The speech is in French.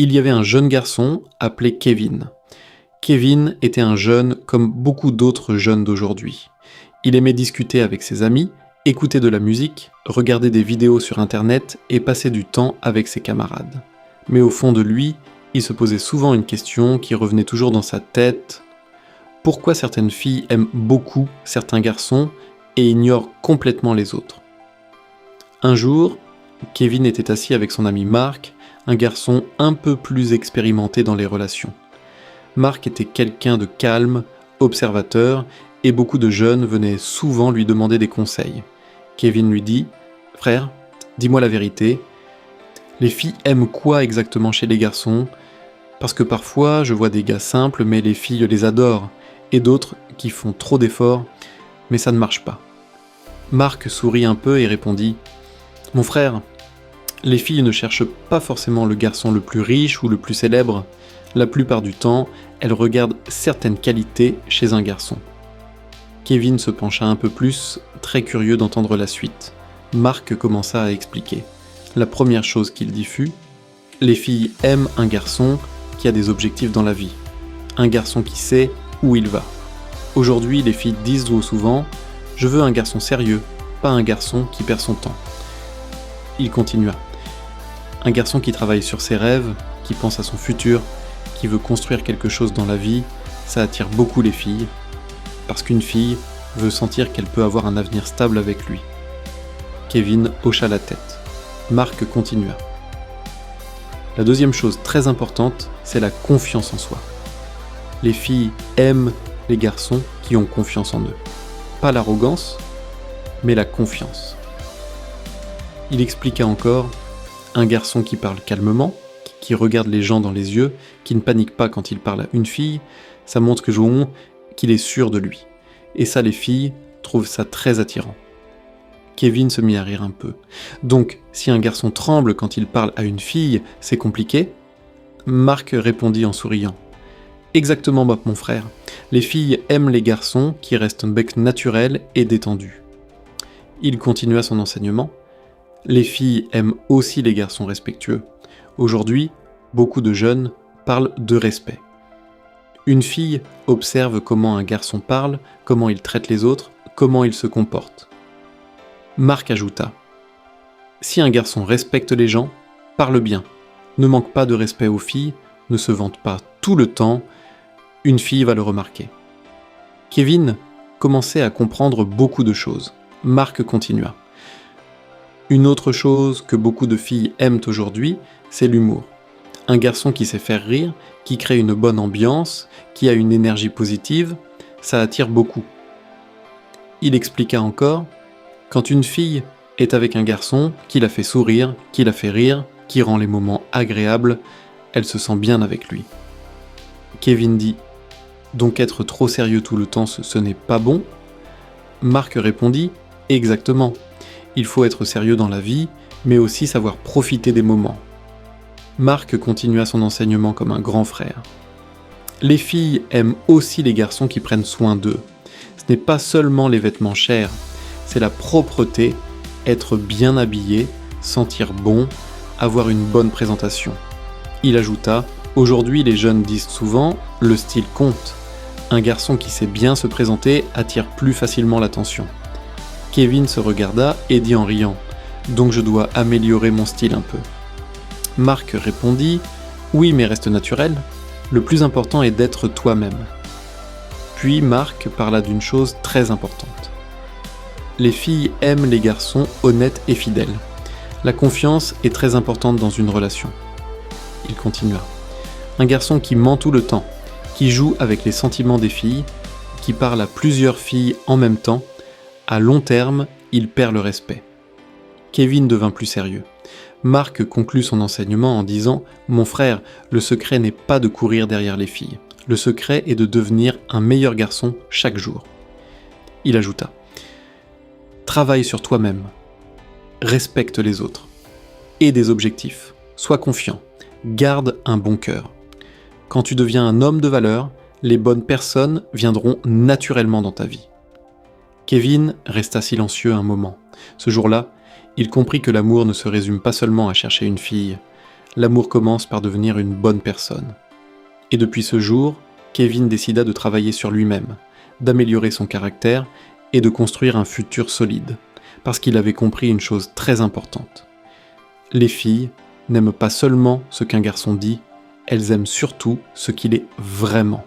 Il y avait un jeune garçon appelé Kevin. Kevin était un jeune comme beaucoup d'autres jeunes d'aujourd'hui. Il aimait discuter avec ses amis, écouter de la musique, regarder des vidéos sur internet et passer du temps avec ses camarades. Mais au fond de lui, il se posait souvent une question qui revenait toujours dans sa tête. Pourquoi certaines filles aiment beaucoup certains garçons et ignorent complètement les autres? Un jour, Kevin était assis avec son ami Mark, un garçon un peu plus expérimenté dans les relations. Mark était quelqu'un de calme, observateur, et beaucoup de jeunes venaient souvent lui demander des conseils. Kevin lui dit « Frère, dis-moi la vérité, les filles aiment quoi exactement chez les garçons? Parce que parfois, je vois des gars simples, mais les filles les adorent, et d'autres qui font trop d'efforts, mais ça ne marche pas. » Mark sourit un peu et répondit « Mon frère, les filles ne cherchent pas forcément le garçon le plus riche ou le plus célèbre. La plupart du temps, elles regardent certaines qualités chez un garçon. » Kevin se pencha un peu plus, très curieux d'entendre la suite. Mark commença à expliquer. La première chose qu'il dit fut « Les filles aiment un garçon qui a des objectifs dans la vie. Un garçon qui sait où il va. Aujourd'hui, les filles disent trop souvent « Je veux un garçon sérieux, pas un garçon qui perd son temps. » Il continua. « Un garçon qui travaille sur ses rêves, qui pense à son futur, qui veut construire quelque chose dans la vie, ça attire beaucoup les filles, parce qu'une fille veut sentir qu'elle peut avoir un avenir stable avec lui. » Kevin hocha la tête. Mark continua. « La deuxième chose très importante, c'est la confiance en soi. Les filles aiment les garçons qui ont confiance en eux. Pas l'arrogance, mais la confiance. » Il expliqua encore, un garçon qui parle calmement, qui regarde les gens dans les yeux, qui ne panique pas quand il parle à une fille, ça montre qu'il est sûr de lui. Et ça, les filles trouvent ça très attirant. Kevin se mit à rire un peu. Donc, si un garçon tremble quand il parle à une fille, c'est compliqué? Mark répondit en souriant. Exactement, mon frère. Les filles aiment les garçons qui restent un bec naturel et détendu. Il continua son enseignement. Les filles aiment aussi les garçons respectueux. Aujourd'hui, beaucoup de jeunes parlent de respect. Une fille observe comment un garçon parle, comment il traite les autres, comment il se comporte. Mark ajouta « Si un garçon respecte les gens, parle bien, ne manque pas de respect aux filles, ne se vante pas tout le temps, une fille va le remarquer. » Kevin commençait à comprendre beaucoup de choses. Mark continua. Une autre chose que beaucoup de filles aiment aujourd'hui, c'est l'humour. Un garçon qui sait faire rire, qui crée une bonne ambiance, qui a une énergie positive, ça attire beaucoup. Il expliqua encore, quand une fille est avec un garçon qui la fait sourire, qui la fait rire, qui rend les moments agréables, elle se sent bien avec lui. Kevin dit, donc être trop sérieux tout le temps, ce n'est pas bon? Mark répondit, exactement. Il faut être sérieux dans la vie, mais aussi savoir profiter des moments. Mark continua son enseignement comme un grand frère. Les filles aiment aussi les garçons qui prennent soin d'eux. Ce n'est pas seulement les vêtements chers, c'est la propreté, être bien habillé, sentir bon, avoir une bonne présentation. Il ajouta, aujourd'hui les jeunes disent souvent, le style compte. Un garçon qui sait bien se présenter attire plus facilement l'attention. Kevin se regarda et dit en riant « Donc je dois améliorer mon style un peu. » Mark répondit « Oui, mais reste naturel. Le plus important est d'être toi-même. » Puis Mark parla d'une chose très importante. Les filles aiment les garçons honnêtes et fidèles. La confiance est très importante dans une relation. Il continua. Un garçon qui ment tout le temps, qui joue avec les sentiments des filles, qui parle à plusieurs filles en même temps, à long terme, il perd le respect. Kevin devint plus sérieux. Mark conclut son enseignement en disant « Mon frère, le secret n'est pas de courir derrière les filles. Le secret est de devenir un meilleur garçon chaque jour. » Il ajouta « Travaille sur toi-même. Respecte les autres. Aie des objectifs. Sois confiant. Garde un bon cœur. Quand tu deviens un homme de valeur, les bonnes personnes viendront naturellement dans ta vie. » Kevin resta silencieux un moment. Ce jour-là, il comprit que l'amour ne se résume pas seulement à chercher une fille. l'amour commence par devenir une bonne personne. Et depuis ce jour, Kevin décida de travailler sur lui-même, d'améliorer son caractère et de construire un futur solide, parce qu'il avait compris une chose très importante. Les filles n'aiment pas seulement ce qu'un garçon dit, elles aiment surtout ce qu'il est vraiment.